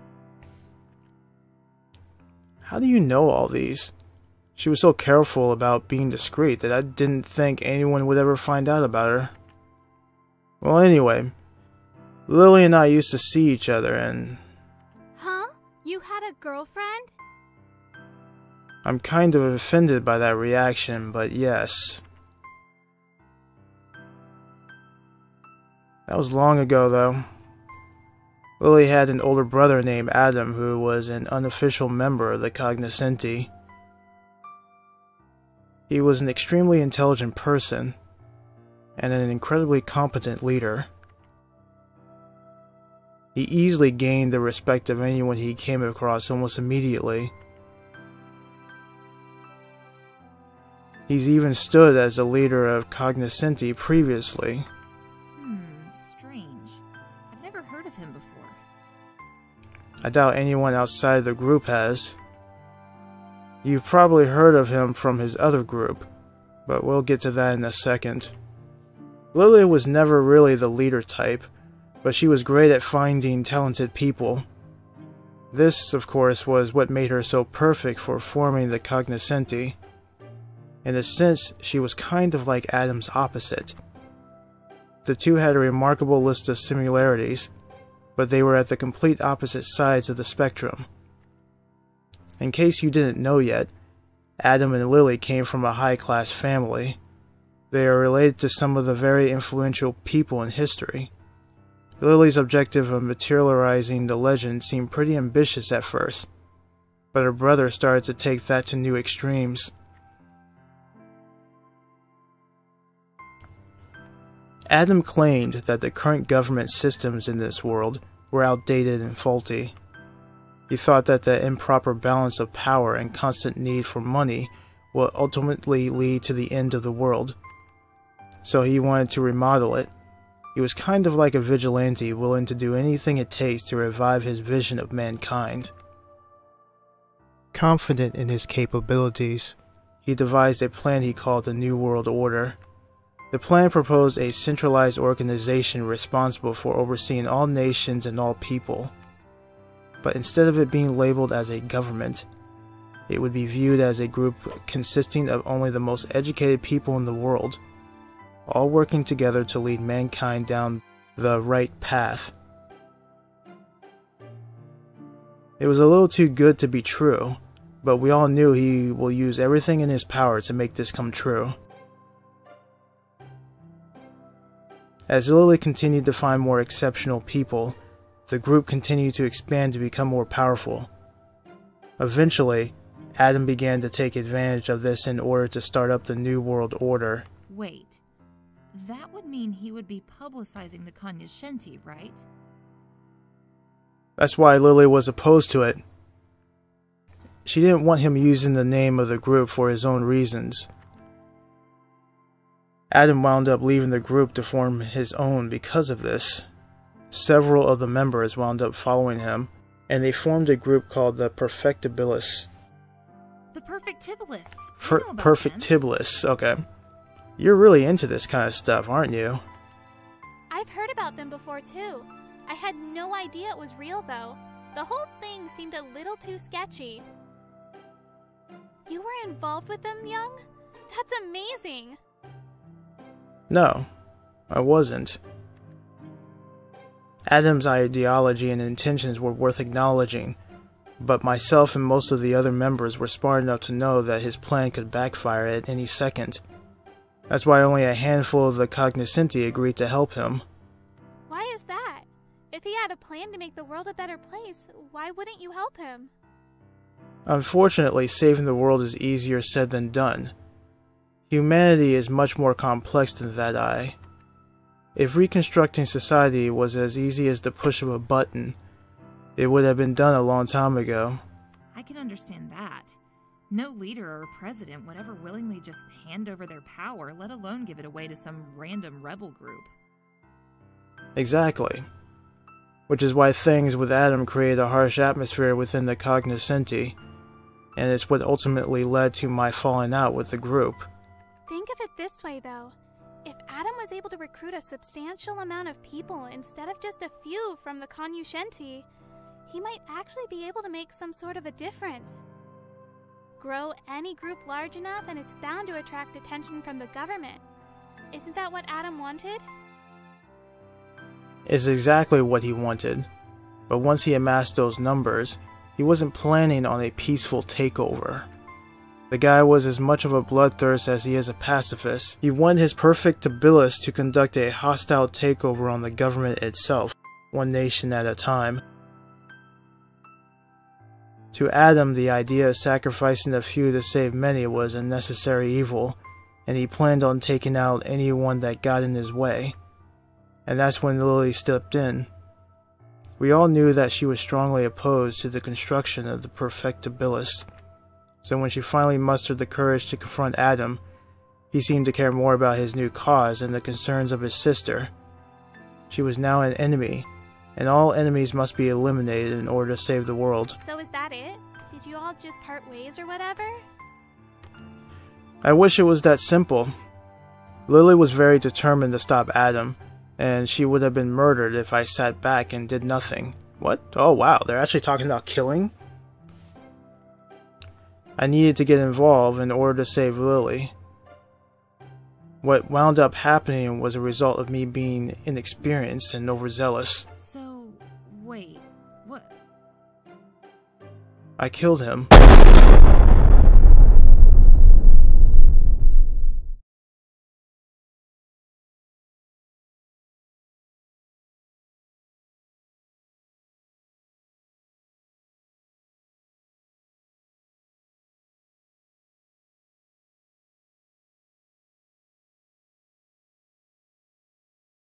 How do you know all these? She was so careful about being discreet that I didn't think anyone would ever find out about her. Well, anyway, Lily and I used to see each other and... Huh? You had a girlfriend? I'm kind of offended by that reaction, but yes. That was long ago, though. Lily had an older brother named Adam who was an unofficial member of the Cognoscenti. He was an extremely intelligent person, and an incredibly competent leader. He easily gained the respect of anyone he came across almost immediately. He's even stood as the leader of Cognoscenti previously. Strange. I've never heard of him before. I doubt anyone outside the group has. You've probably heard of him from his other group, but we'll get to that in a second. Lily was never really the leader type, but she was great at finding talented people. This, of course, was what made her so perfect for forming the cognoscenti. In a sense, she was kind of like Adam's opposite. The two had a remarkable list of similarities, but they were at the complete opposite sides of the spectrum. In case you didn't know yet, Adam and Lily came from a high-class family. They are related to some of the very influential people in history. Lily's objective of materializing the legend seemed pretty ambitious at first, but her brother started to take that to new extremes. Adam claimed that the current government systems in this world were outdated and faulty. He thought that the improper balance of power and constant need for money will ultimately lead to the end of the world. So he wanted to remodel it. He was kind of like a vigilante willing to do anything it takes to revive his vision of mankind. Confident in his capabilities, he devised a plan he called the New World Order. The plan proposed a centralized organization responsible for overseeing all nations and all people. But instead of it being labeled as a government, it would be viewed as a group consisting of only the most educated people in the world, all working together to lead mankind down the right path. It was a little too good to be true, but we all knew he will use everything in his power to make this come true. As Lily continued to find more exceptional people, the group continued to expand to become more powerful. Eventually, Adam began to take advantage of this in order to start up the New World Order. Wait, that would mean he would be publicizing the cognoscenti, right? That's why Lily was opposed to it. She didn't want him using the name of the group for his own reasons. Adam wound up leaving the group to form his own because of this. Several of the members wound up following him, and they formed a group called the Perfectibilists. The Perfectibilists. Perfectibilists, okay. You're really into this kind of stuff, aren't you? I've heard about them before too. I had no idea it was real though. The whole thing seemed a little too sketchy. You were involved with them, Jung? That's amazing! No, I wasn't. Adam's ideology and intentions were worth acknowledging, but myself and most of the other members were smart enough to know that his plan could backfire at any second. That's why only a handful of the cognoscenti agreed to help him. Why is that? If he had a plan to make the world a better place, why wouldn't you help him? Unfortunately, saving the world is easier said than done. Humanity is much more complex than that. If reconstructing society was as easy as the push of a button, it would have been done a long time ago. I can understand that. No leader or president would ever willingly just hand over their power, let alone give it away to some random rebel group. Exactly. Which is why things with Adam created a harsh atmosphere within the cognoscenti, and it's what ultimately led to my falling out with the group. Think of it this way though. If Adam was able to recruit a substantial amount of people instead of just a few from the cognoscenti, he might actually be able to make some sort of a difference. Grow any group large enough and it's bound to attract attention from the government. Isn't that what Adam wanted? It's exactly what he wanted. But once he amassed those numbers, he wasn't planning on a peaceful takeover. The guy was as much of a bloodthirst as he is a pacifist. He wanted his Perfectibilists to conduct a hostile takeover on the government itself, one nation at a time. To Adam, the idea of sacrificing a few to save many was a necessary evil, and he planned on taking out anyone that got in his way. And that's when Lily stepped in. We all knew that she was strongly opposed to the construction of the Perfectibilists, so when she finally mustered the courage to confront Adam, he seemed to care more about his new cause than the concerns of his sister. She was now an enemy, and all enemies must be eliminated in order to save the world. So is that it? Did you all just part ways or whatever? I wish it was that simple. Lily was very determined to stop Adam, and she would have been murdered if I sat back and did nothing. What? Oh wow, they're actually talking about killing? I needed to get involved in order to save Lily. What wound up happening was a result of me being inexperienced and overzealous. So, wait, what? I killed him.